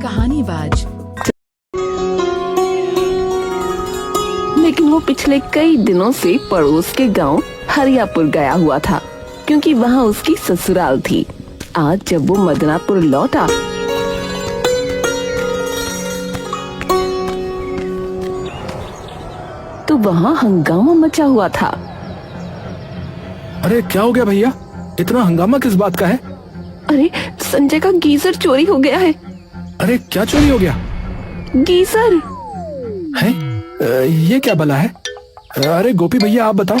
कहानीबाज। लेकिन वो पिछले कई दिनों से पड़ोस के गांव हरियापुर गया हुआ था, क्योंकि वहाँ उसकी ससुराल थी। आज जब वो मदनापुर लौटा तो वहाँ हंगामा मचा हुआ था। अरे क्या हो गया भैया, इतना हंगामा किस बात का है? अरे संजय का गीजर चोरी हो गया है। अरे क्या चोरी हो गया? गीजर है? ये क्या भला है? अरे गोपी भैया आप बताओ,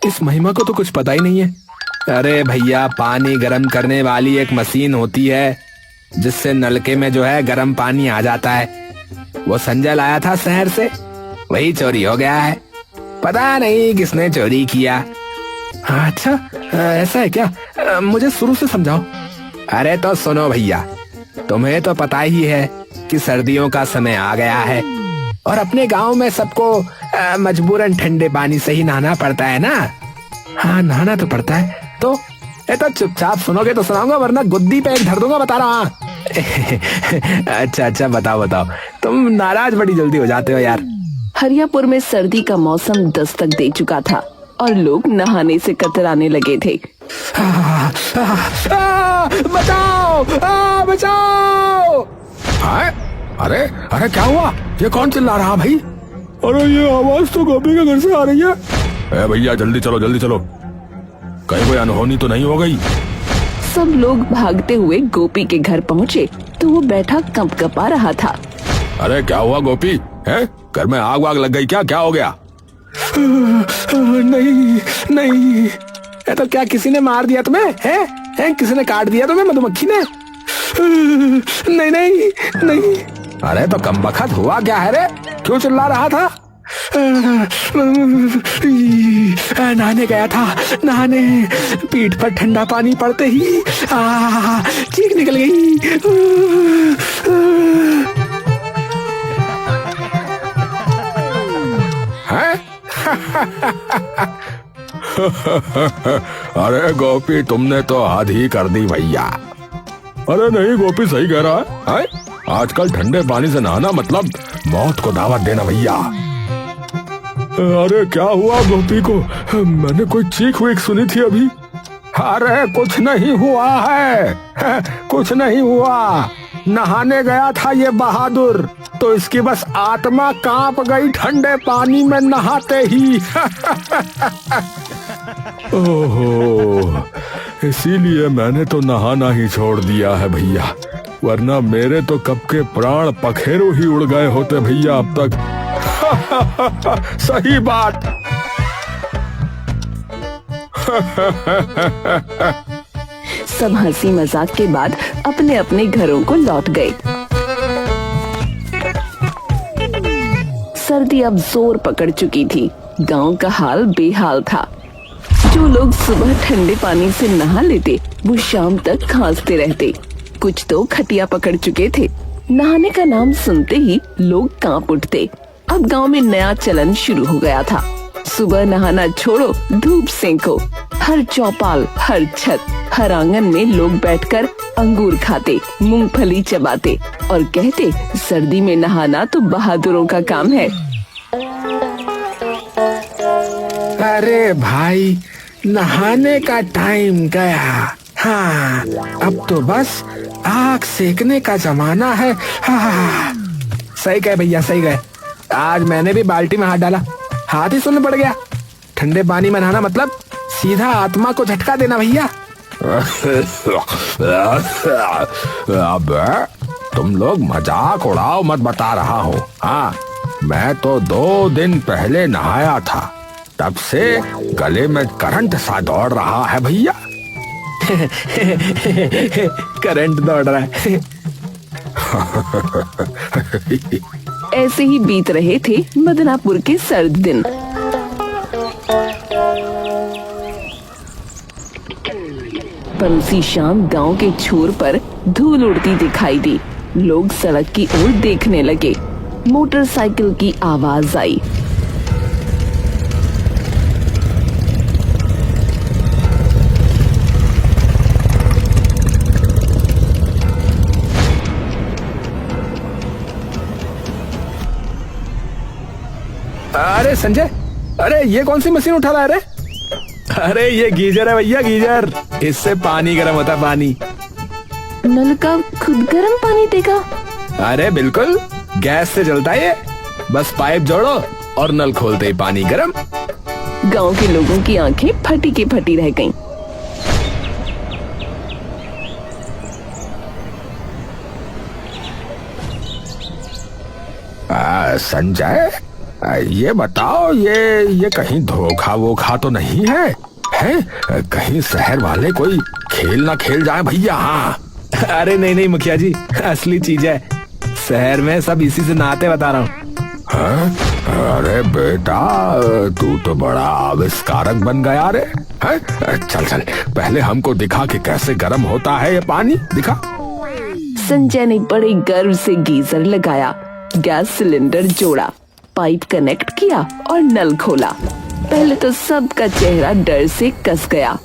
इस महिमा को तो कुछ पता ही नहीं है। अरे भैया, पानी गर्म करने वाली एक मशीन होती है जिससे नलके में जो है गर्म पानी आ जाता है। वो संजय लाया था शहर से, वही चोरी हो गया है। पता नहीं किसने चोरी किया। अच्छा ऐसा है क्या? मुझे शुरू से समझाओ। अरे तो सुनो भैया, तुम्हें तो पता ही है कि सर्दियों का समय आ गया है और अपने गांव में सबको मजबूरन ठंडे पानी से ही नहाना पड़ता है ना। हाँ नहाना तो पड़ता है। तो ये तो चुपचाप सुनोगे तो सुनाऊंगा, वरना गुद्दी पे एक धर दूंगा, बता रहा हूँ। अच्छा बताओ, तुम नाराज बड़ी जल्दी हो जाते हो यार। हरियापुर में सर्दी का मौसम दस्तक दे चुका था और लोग नहाने से कतराने लगे थे। बचाओ! अरे क्या हुआ? ये कौन चिल्ला रहा भाई? अरे ये आवाज तो गोपी के घर से आ रही है। ए भैया जल्दी चलो, कहीं कोई अनहोनी तो नहीं हो गई? सब लोग भागते हुए गोपी के घर पहुँचे तो वो बैठा कंपकपा रहा था। अरे क्या हुआ गोपी? है घर में आग वाग लग गई क्या हो गया? नहीं। तो क्या किसी ने मार दिया तुम्हें? है किसी ने काट दिया तुम्हें, मधुमक्खी ने? नहीं। अरे तो कमबख्त हुआ क्या है रे? क्यों चिल्ला रहा था? नहाने गया था, पीठ पर ठंडा पानी पड़ते ही चीख निकल गई। अरे गोपी तुमने तो हद ही कर दी भैया। अरे नहीं गोपी सही कह रहा है? आजकल ठंडे पानी से नहाना मतलब मौत को दावत देना भैया। अरे क्या हुआ गोपी को? मैंने कोई चीख वीख सुनी थी अभी। अरे कुछ नहीं हुआ है, कुछ नहीं हुआ। नहाने गया था ये बहादुर, तो इसकी बस आत्मा कांप गई ठंडे पानी में नहाते ही। ओहो, इसीलिए मैंने तो नहाना ही छोड़ दिया है भैया, वरना मेरे तो कब के प्राण पखेरु ही उड़ गए होते भैया अब तक। सही बात। सब हंसी मजाक के बाद अपने अपने घरों को लौट गए। सर्दी अब जोर पकड़ चुकी थी। गांव का हाल बेहाल था। जो लोग सुबह ठंडे पानी से नहा लेते वो शाम तक खांसते रहते। कुछ तो खटिया पकड़ चुके थे। नहाने का नाम सुनते ही लोग कांप उठते। अब गांव में नया चलन शुरू हो गया था। सुबह नहाना छोड़ो, धूप सेंको। हर चौपाल, हर छत, हर आंगन में लोग बैठकर अंगूर खाते, मूंगफली चबाते और कहते सर्दी में नहाना तो बहादुरों का काम है। अरे भाई, नहाने का टाइम गया। हाँ, अब तो बस आग सेकने का जमाना है। हाँ, सही कहे भैया, सही कहे। आज मैंने भी बाल्टी में हाथ डाला, हाथ ही सुन्न पड़ गया। ठंडे पानी में नहाना मतलब सीधा आत्मा को झटका देना भैया। अब तुम लोग मजाक उड़ाओ मत, बता रहा हूँ। हाँ, मैं तो 2 दिन पहले नहाया था, तब से गले में करंट सा दौड़ रहा है भैया। करंट दौड़ रहा है। ऐसे ही बीत रहे थे मदनापुर के सर्द दिन। पर उसी शाम गांव के छोर पर धूल उड़ती दिखाई दी। लोग सड़क की ओर देखने लगे। मोटरसाइकिल की आवाज आई। अरे संजय, अरे ये कौन सी मशीन उठा रहा है रे? अरे ये गीजर है भैया, गीजर। इससे पानी गर्म होता, पानी। नल का खुद गर्म पानी देगा? अरे बिल्कुल, गैस से जलता है ये। बस पाइप जोड़ो और नल खोलते ही पानी गर्म। गांव के लोगों की आंखें फटी की फटी रह गईं। संजय, ये बताओ, ये कहीं धोखा वोखा तो नहीं है? कहीं शहर वाले कोई खेल ना खेल जाए भैया? हाँ। अरे नहीं नहीं मुखिया जी, असली चीज है। शहर में सब इसी से नहाते, बता रहा हूँ। अरे बेटा, तू तो बड़ा आविष्कारक बन गया रे। चल चल, पहले हमको दिखा कि कैसे गर्म होता है ये पानी, दिखा। संजय ने बड़े गर्व से गीजर लगाया, गैस सिलेंडर जोड़ा, पाइप कनेक्ट किया और नल खोला। पहले तो सबका चेहरा डर से कस गया,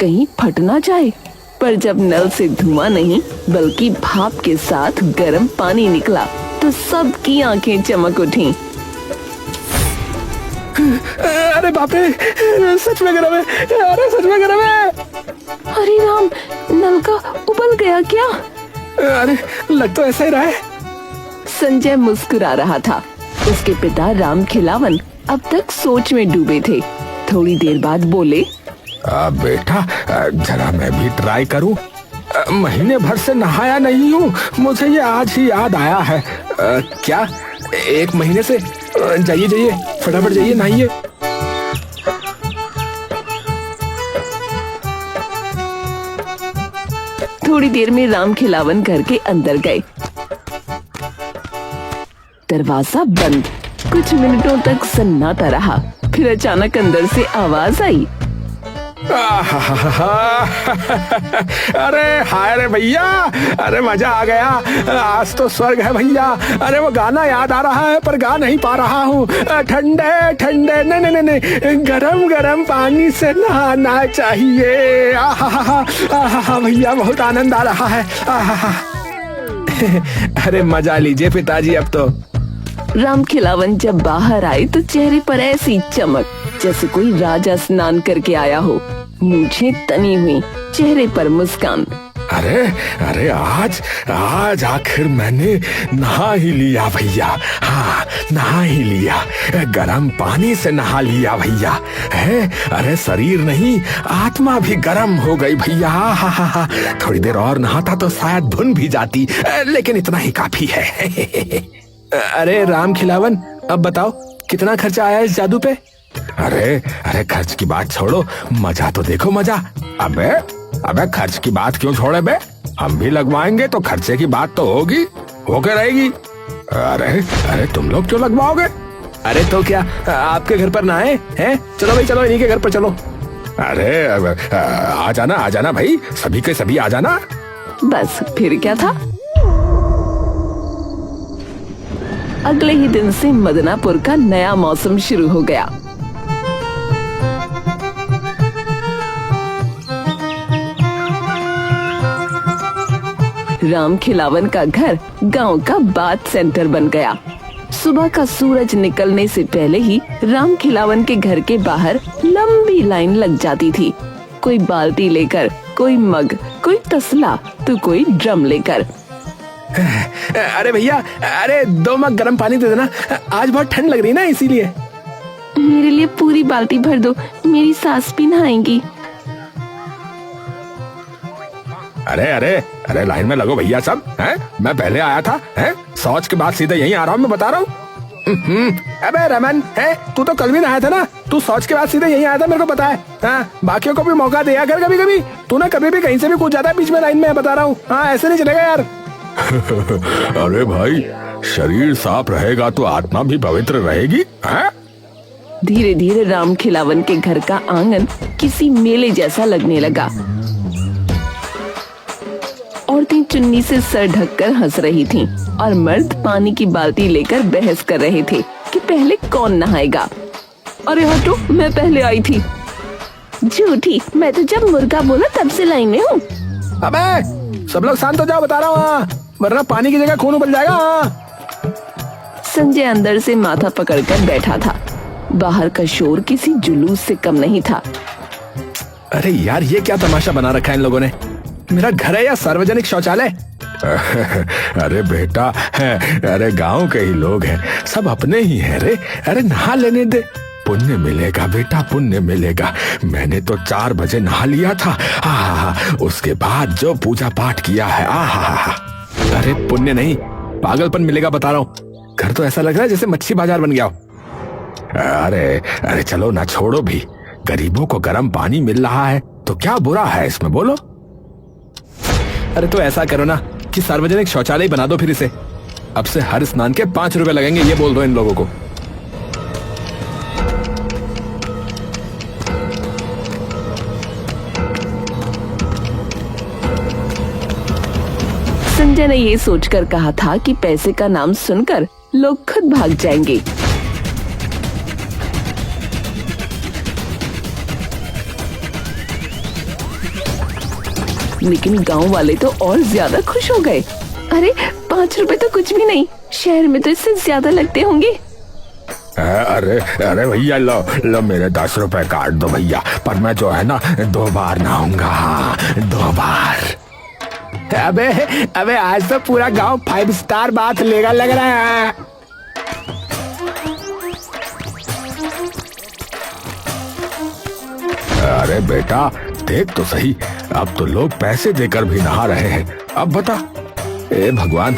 कहीं फट ना जाए। पर जब नल से धुआं नहीं बल्कि भाप के साथ गर्म पानी निकला तो सबकी आंखें चमक उठी। अरे बाप रे, सच में गर्म है। अरे सच में गर्म है। अरे राम, नल का उबल गया क्या? अरे लग तो ऐसा ही रहा है। संजय मुस्कुरा रहा था। उसके पिता राम खिलावन अब तक सोच में डूबे थे। थोड़ी देर बाद बोले, बेटा, जरा मैं भी ट्राई करूं। महीने भर से नहाया नहीं हूँ, मुझे ये आज ही याद आया है। क्या 1 महीने से? जाइए जाइए, फटाफट जाइए, नहाइए। थोड़ी देर में राम खिलावन घर के अंदर गए। दरवाजा बंद। कुछ मिनटों तक सन्नाटा रहा, फिर अचानक अंदर से आवाज आई। अरे हाय रे भैया, अरे मजा आ गया, आज तो स्वर्ग है भैया। अरे वो गाना याद आ रहा है पर गा नहीं पा रहा हूँ। ठंडे ठंडे, नहीं नहीं नहीं, गरम गरम पानी से नहाना चाहिए। आहा भैया, बहुत आनंद आ रहा है। अरे मजा लीजिए पिताजी अब तो। राम खिलावन जब बाहर आए तो चेहरे पर ऐसी चमक जैसे कोई राजा स्नान करके आया हो। मूंछें तनी हुई, चेहरे पर मुस्कान। अरे आज आखिर मैंने नहा ही लिया भैया। हाँ, नहा ही लिया, गरम पानी से नहा लिया भैया। अरे शरीर नहीं, आत्मा भी गरम हो गई भैया। हाँ, थोड़ी देर और नहाता तो शायद धुन भी जाती, लेकिन इतना ही काफी है। अरे राम खिलावन, अब बताओ कितना खर्चा आया इस जादू पे? अरे खर्च की बात छोड़ो, मजा तो देखो, मजा। अबे खर्च की बात क्यों छोड़े बे? हम भी लगवाएंगे तो खर्चे की बात तो होके रहेगी। अरे तुम लोग क्यों लगवाओगे? अरे तो क्या आपके घर पर ना आए हैं? चलो भाई, चलो इन्हीं के घर पर चलो। अरे आ जाना भाई, सभी के सभी आ जाना। बस फिर क्या था। अगले ही दिन से मदनापुर का नया मौसम शुरू हो गया। राम खिलावन का घर गांव का बात सेंटर बन गया। सुबह का सूरज निकलने से पहले ही राम खिलावन के घर के बाहर लंबी लाइन लग जाती थी। कोई बाल्टी लेकर, कोई मग, कोई तसला तो कोई ड्रम लेकर। अरे भैया, अरे 2 मग गर्म पानी दे देना, आज बहुत ठंड लग रही ना, इसीलिए। मेरे लिए पूरी बाल्टी भर दो, मेरी सास भी नहाएंगी। अरे लाइन में लगो भैया सब। मैं पहले आया था, शौच के बाद सीधे यहीं आ रहा हूँ, मैं बता रहा हूँ। अबे रमन, तू तो कल भी नहाया था ना, तू शौच के बाद सीधे यहीं आया था, मेरे को पता है। बाकियों को भी मौका दिया कर कभी कभी। तू ना कभी भी कहीं से भी कूद जाता है बीच में लाइन में, बता रहा हूँ। ऐसे नहीं चलेगा यार। अरे भाई, शरीर साफ रहेगा तो आत्मा भी पवित्र रहेगी। धीरे धीरे राम खिलावन के घर का आंगन किसी मेले जैसा लगने लगा। औरतें चुन्नी से सर ढककर हंस रही थीं और मर्द पानी की बाल्टी लेकर बहस कर रहे थे कि पहले कौन नहाएगा। अरे हटो, मैं पहले आई थी। झूठी, मैं तो जब मुर्गा बोला तब से लाइन में हूँ। अबे सब लोग शांत हो जाओ, बता रहा हूँ, वरना पानी की जगह खून उबल जाएगा। संजय अंदर से माथा पकड़कर बैठा था। बाहर का शोर किसी जुलूस से कम नहीं था। अरे यार, ये क्या तमाशा बना रखा है इन लोगों ने? मेरा घर है या सार्वजनिक शौचालय? अरे बेटा है, अरे गांव के ही लोग हैं, सब अपने ही हैं रे। अरे नहा लेने दे, पुण्य मिलेगा बेटा, पुण्य मिलेगा। मैंने तो 4 बजे नहा लिया था। उसके बाद जो पूजा पाठ किया है, अरे पुण्य नहीं, पागलपन मिलेगा बता रहा हूँ। घर तो ऐसा लग रहा है जैसे मच्छी बाजार बन गया हो। अरे चलो ना, छोड़ो भी। गरीबों को गर्म पानी मिल रहा है तो क्या बुरा है इसमें, बोलो। अरे तो ऐसा करो ना कि सार्वजनिक शौचालय बना दो फिर इसे। अब से हर स्नान के 5 रुपए लगेंगे, ये बोल दो इन लोगों को। संजय ने ये सोचकर कहा था कि पैसे का नाम सुनकर लोग खुद भाग जाएंगे। लेकिन गांव वाले तो और ज्यादा खुश हो गए। अरे 5 रुपए तो कुछ भी नहीं, शहर में तो इससे ज्यादा लगते होंगे। अरे भैया, लो मेरे 10 रुपए काट दो भैया, पर मैं जो है ना 2 बार नहाऊंगा। 2 बार। अबे आज तो पूरा गांव 5 स्टार बात लेगा लग रहा है। अरे बेटा देख तो सही, अब तो लोग पैसे देकर भी नहा रहे हैं। अब बता। ए भगवान,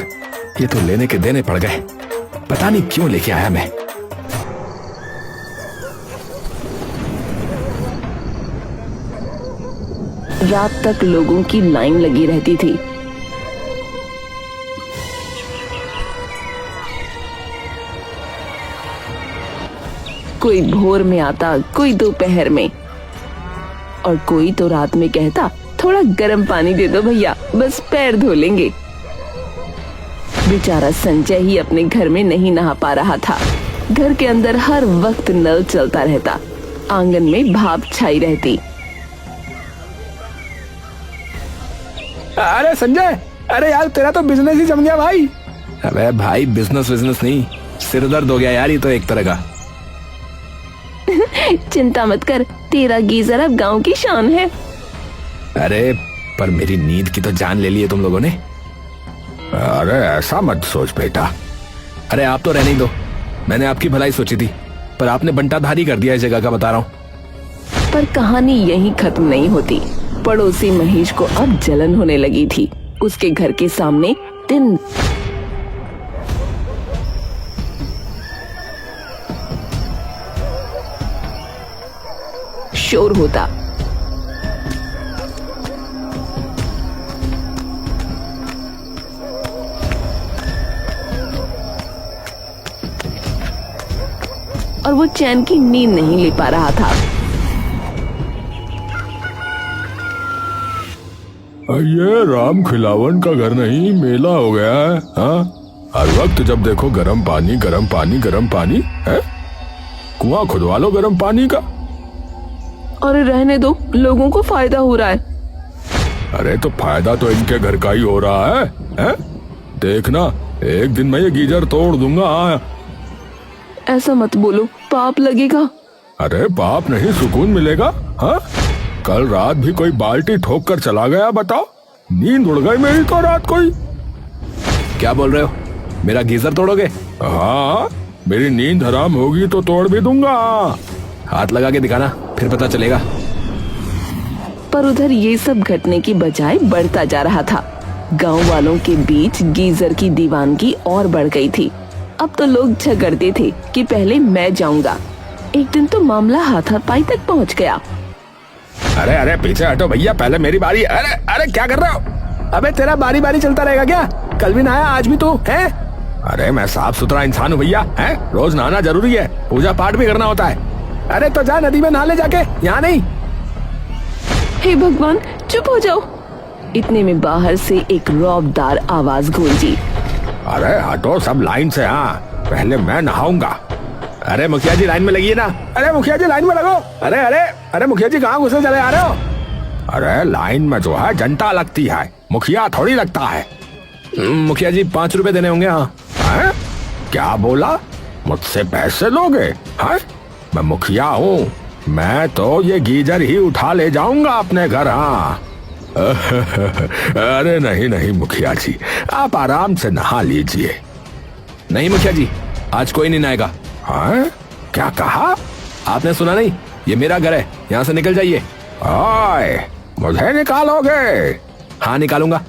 ये तो लेने के देने पड़ गए। पता नहीं क्यों लेके आया मैं। रात तक लोगों की लाइन लगी रहती थी। कोई भोर में आता, कोई दोपहर में, और कोई तो रात में कहता थोड़ा गर्म पानी दे दो भैया, बस पैर धो लेंगे। बेचारा संजय ही अपने घर में नहीं नहा पा रहा था। घर के अंदर हर वक्त नल चलता रहता, आंगन में भाप छाई रहती। अरे संजय, अरे यार तेरा तो बिजनेस ही जम गया भाई। अबे भाई, बिजनेस नहीं, सिर दर्द हो गया यार, ये तो एक तरह का। चिंता मत कर, तेरा गीजर अब गांव की शान है। अरे पर मेरी नींद की तो जान ले ली है तुम लोगों ने। अरे ऐसा मत सोच बेटा। अरे आप तो रहने ही दो, मैंने आपकी भलाई सोची थी, पर आपने बंटाधारी कर दिया इस जगह का, बता रहा हूँ। पर कहानी यहीं खत्म नहीं होती। पड़ोसी महेश को अब जलन होने लगी थी। उसके घर के सामने दिन शोर होता। और वो चैन की नींद नहीं ले पा रहा था। ये राम खिलावन का घर नहीं, मेला हो गया है। हर वक्त जब देखो गर्म पानी गर्म पानी गर्म पानी है। कुआं खुदवा लो गर्म पानी का। अरे रहने दो, लोगों को फायदा हो रहा है। अरे तो फायदा तो इनके घर का ही हो रहा है? देखना, एक दिन मैं ये गीजर तोड़ दूंगा। ऐसा मत बोलो, पाप लगेगा। अरे पाप नहीं, सुकून मिलेगा। हाँ, कल रात भी कोई बाल्टी ठोक कर चला गया, बताओ। नींद उड़ गई मेरी तो रात कोई। क्या बोल रहे हो, मेरा गीजर तोड़ोगे? हाँ, मेरी नींद हराम होगी तो तोड़ भी दूंगा। हाथ लगा के दिखाना, फिर पता चलेगा। पर उधर ये सब घटने की बजाय बढ़ता जा रहा था। गांव वालों के बीच गीजर की दीवानगी और बढ़ गई थी। अब तो लोग झगड़ते थे कि पहले मैं जाऊंगा। एक दिन तो मामला हाथापाई तक पहुंच गया। अरे पीछे हटो भैया, पहले मेरी बारी। अरे क्या कर रहे हो? अबे तेरा बारी बारी चलता रहेगा क्या? कल भी नहाया, आज भी तू है? अरे मैं साफ सुथरा इंसान हूँ भैया, है? रोज नहाना जरूरी है, पूजा पाठ भी करना होता है। अरे तो जा नदी में नहा ले जाके, यहाँ नहीं। हे भगवान, चुप हो जाओ। इतने में बाहर से एक रौबदार आवाज गूंजी। अरे हटो सब लाइन से। हाँ, पहले मैं नहाऊंगा। अरे मुखिया जी लाइन में लगिए ना। अरे मुखिया जी लाइन में लगो। अरे मुखिया जी कहाँ घुसे चले आ रहे हो? अरे लाइन में जो है जनता लगती है, मुखिया थोड़ी लगता है। मुखिया जी 5 रुपए देने होंगे। हाँ। क्या बोला? मुझसे पैसे लोगे? हाँ? मैं मुखिया हूँ, मैं तो ये गीजर ही उठा ले जाऊंगा अपने घर। हाँ अरे नहीं नहीं मुखिया जी, आप आराम से नहा लीजिए। नहीं मुखिया जी, आज कोई नहीं नहाएगा। हाँ क्या कहा? आपने सुना नहीं? ये मेरा घर है, यहाँ से निकल जाइए। ओए, मुझे निकालोगे? हाँ निकालूंगा,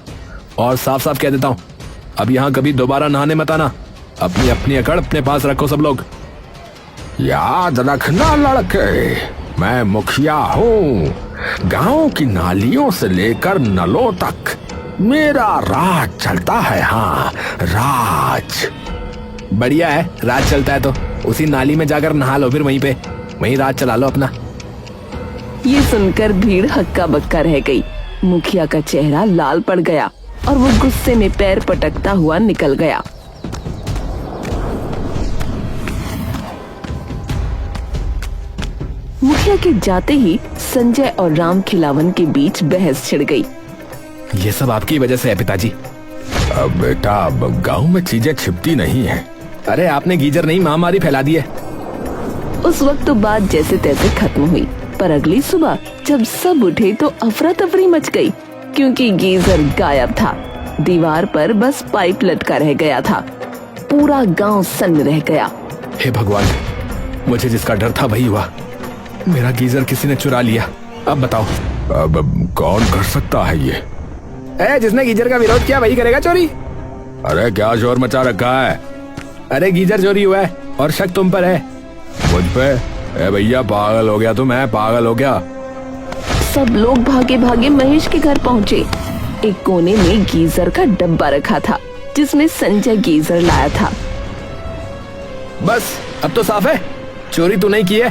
और साफ साफ कह देता हूँ, अब यहाँ कभी दोबारा नहाने मत आना। अपनी अपनी अकड़ अपने पास रखो सब लोग। याद रखना लड़के, मैं मुखिया हूँ। गांव की नालियों से लेकर नलों तक मेरा राज चलता है। हाँ राज। बढ़िया है, राज चलता है तो उसी नाली में जाकर नहा लो, फिर वहीं राज चला लो अपना। ये सुनकर भीड़ हक्का बक्का रह गई। मुखिया का चेहरा लाल पड़ गया और वो गुस्से में पैर पटकता हुआ निकल गया। मुखिया के जाते ही संजय और राम खिलावन के बीच बहस छिड़ गई। ये सब आपकी वजह से है पिताजी। अब बेटा, अब गांव में चीजें छिपती नहीं है। अरे आपने गीजर नहीं महामारी फैला दी है। उस वक्त तो बात जैसे तैसे खत्म हुई, पर अगली सुबह जब सब उठे तो अफरा तफरी मच गई, क्योंकि गीजर गायब था। दीवार पर बस पाइप लटका रह गया था। पूरा गांव सन्न रह गया। हे भगवान, मुझे जिसका डर था वही हुआ। मेरा गीजर किसी ने चुरा लिया। अब बताओ, अब कौन कर सकता है ये? जिसने गीजर का विरोध किया वही करेगा चोरी। अरे क्या शोर मचा रखा है? अरे गीजर चोरी हुआ है और शक तुम पर है। मुझ पे? ए भैया, पागल हो गया तू? मैं पागल हो गया? सब लोग भागे भागे महेश के घर पहुँचे। एक कोने में गीजर का डब्बा रखा था, जिसमें संजय गीजर लाया था। बस अब तो साफ है, चोरी तू नहीं की है।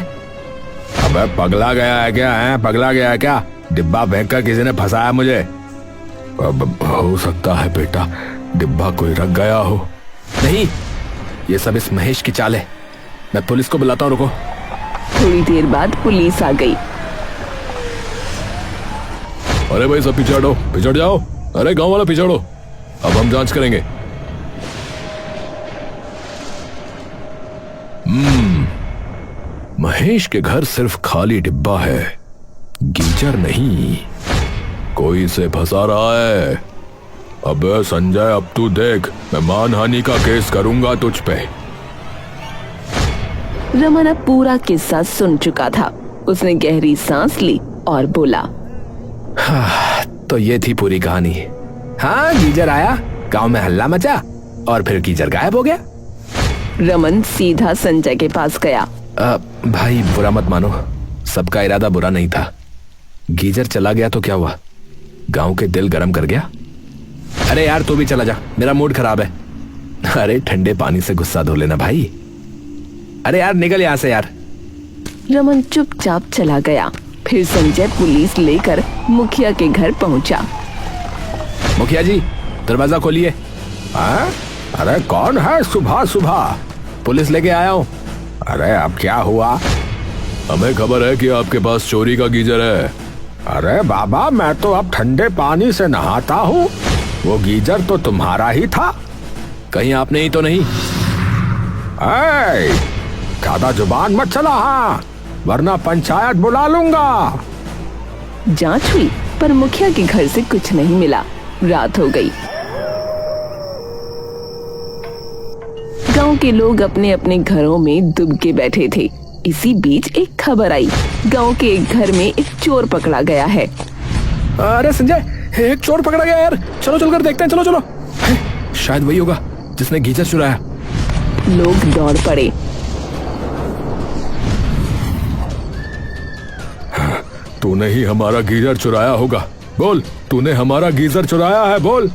अबे पगला गया है क्या? है पगला गया है क्या? डिब्बा फेंक कर किसी ने फंसाया मुझे। अब हो सकता है बेटा, डिब्बा कोई रख गया हो। नहीं, ये सब इस महेश की चाल है। मैं पुलिस को बुलाता हूँ, रुको। थोड़ी देर बाद पुलिस आ गई। अरे भाई सब पीछे हटो, पीछे जाओ। अरे गांव वाला पीछे हटो, अब हम जांच करेंगे। महेश के घर सिर्फ खाली डिब्बा है, गीजर नहीं। कोई से फंसा रहा है। अबे संजय, अब तू देख, मैं मानहानि का केस करूंगा तुझ पे। रमन अब पूरा किस्सा सुन चुका था। उसने गहरी सांस ली और बोला, तो ये थी पूरी कहानी। हाँ, गीजर आया, गांव में हल्ला मचा और फिर गीजर गायब हो गया। रमन सीधा संजय के पास गया। भाई बुरा मत मानो, सबका इरादा बुरा नहीं था। गीजर चला गया तो क्या हुआ, गांव के दिल गरम कर गया। अरे यार तू भी चला जा, मेरा मूड खराब है। अरे ठंडे पानी से गुस्सा धो लेना भाई। अरे यार निकल यहाँ से यार। रमन चुपचाप चला गया। फिर संजय पुलिस लेकर मुखिया के घर पहुंचा। मुखिया जी, दरवाजा खोलिए। अरे कौन है सुबह सुबह? पुलिस लेके आया हूँ। अरे अब क्या हुआ? हमें खबर है कि आपके पास चोरी का गीजर है। अरे बाबा, मैं तो अब ठंडे पानी से नहाता हूँ। वो गीजर तो तुम्हारा ही था। कहीं आपने ही तो नहीं? ज्यादा जुबान मत चला, हाँ, वरना पंचायत बुला लूंगा। जांच हुई पर मुखिया के घर से कुछ नहीं मिला। रात हो गई। गांव के लोग अपने अपने घरों में दुबके बैठे थे। इसी बीच एक खबर आई, गांव के एक घर में एक चोर पकड़ा गया है। अरे संजय, एक चोर पकड़ा गया यार, चलो चलकर देखते हैं, चलो चलो। शायद वही होगा जिसने गीजर चुराया। लोग दौड़ पड़े। तूने ही हमारा गीजर चुराया होगा, बोल, तूने हमारा गीजर चुराया है, बोल।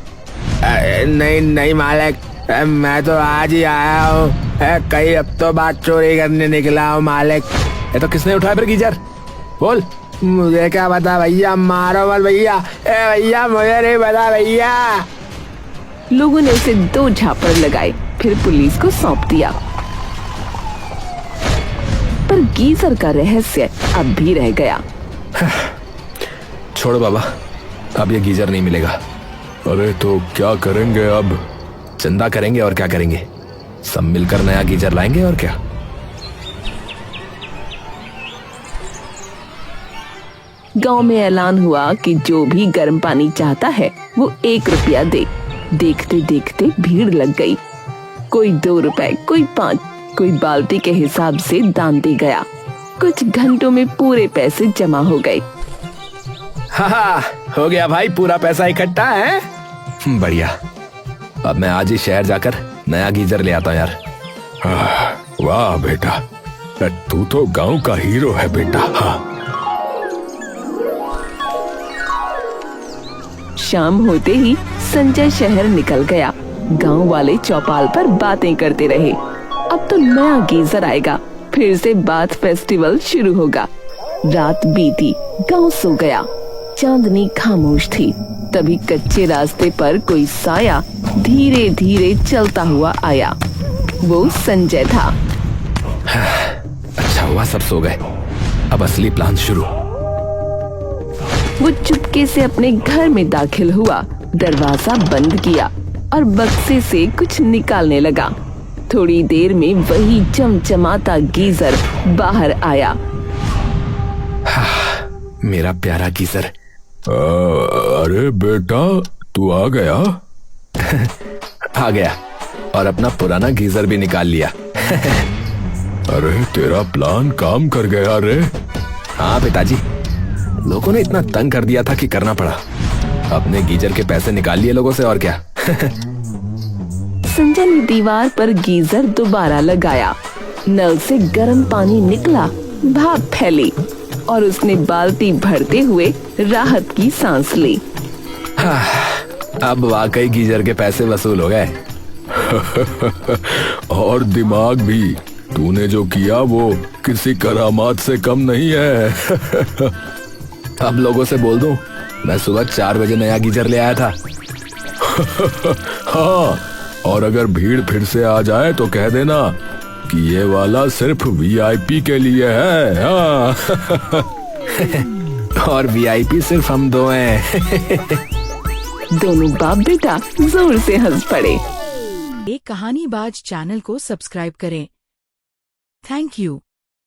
नहीं नहीं मालिक, मैं तो आज ही आया हूँ। कई हफ्तों बाद चोरी करने निकला हूँ मालिक। ये तो किसने उठाया फिर गीजर, बोल। मुझे क्या पता भैया, मारो मत भैया। भैया मुझे नहीं पता भैया। लोगों ने उसे 2 झापड़ लगाए, फिर पुलिस को सौंप दिया। पर गीजर का रहस्य अब भी रह गया। छोड़ो बाबा, अब ये गीजर नहीं मिलेगा। अरे तो क्या करेंगे अब? चंदा करेंगे और क्या करेंगे, सब मिलकर नया गीजर लाएंगे और क्या। गांव में ऐलान हुआ कि जो भी गर्म पानी चाहता है वो 1 रुपया दे। देखते देखते भीड़ लग गई। कोई 2 रुपए, कोई 5, कोई बाल्टी के हिसाब से दान दे गया। कुछ घंटों में पूरे पैसे जमा हो गए। हाँ, हो गया भाई, पूरा पैसा इकट्ठा है। बढ़िया। अब मैं आज ही शहर जाकर नया गीजर ले आता हूँ यार। वाह बेटा, तू तो गांव का हीरो है बेटा। हाँ। शाम होते ही संजय शहर निकल गया। गांव वाले चौपाल पर बातें करते रहे। अब तो नया गीजर आएगा, फिर से बाथ फेस्टिवल शुरू होगा। रात बीती, गांव सो गया। चांदनी खामोश थी। तभी कच्चे रास्ते पर कोई साया धीरे धीरे चलता हुआ आया। वो संजय था। अच्छा हुआ सब सो गए, अब असली प्लान शुरू। वो चुपके से अपने घर में दाखिल हुआ, दरवाजा बंद किया और बक्से से कुछ निकालने लगा। थोड़ी देर में वही चमचमाता गीजर बाहर आया। मेरा प्यारा गीजर। अरे बेटा, तू आ गया? आ गया, और अपना पुराना गीजर भी निकाल लिया। अरे तेरा प्लान काम कर गया रे। हाँ पिताजी, लोगों ने इतना तंग कर दिया था कि करना पड़ा। अपने गीजर के पैसे निकाल लिए लोगों से, और क्या। संजय ने दीवार पर गीजर दोबारा लगाया। नल से गर्म पानी निकला, भाप फैली और उसने बाल्टी भरते हुए राहत की सांस ली। अब वाकई गीजर के पैसे वसूल हो गए। और दिमाग भी, तूने जो किया वो किसी करामात से कम नहीं है। अब लोगों से बोल दूं, मैं सुबह 4 बजे नया गीजर ले आया था। हाँ, और अगर भीड़ फिर से आ जाए तो कह देना कि ये वाला सिर्फ वीआईपी के लिए है। हाँ। और वीआईपी सिर्फ हम 2 हैं। दोनों बाप बेटा जोर से हंस पड़े। एक कहानी बाज चैनल को सब्सक्राइब करें। Thank you.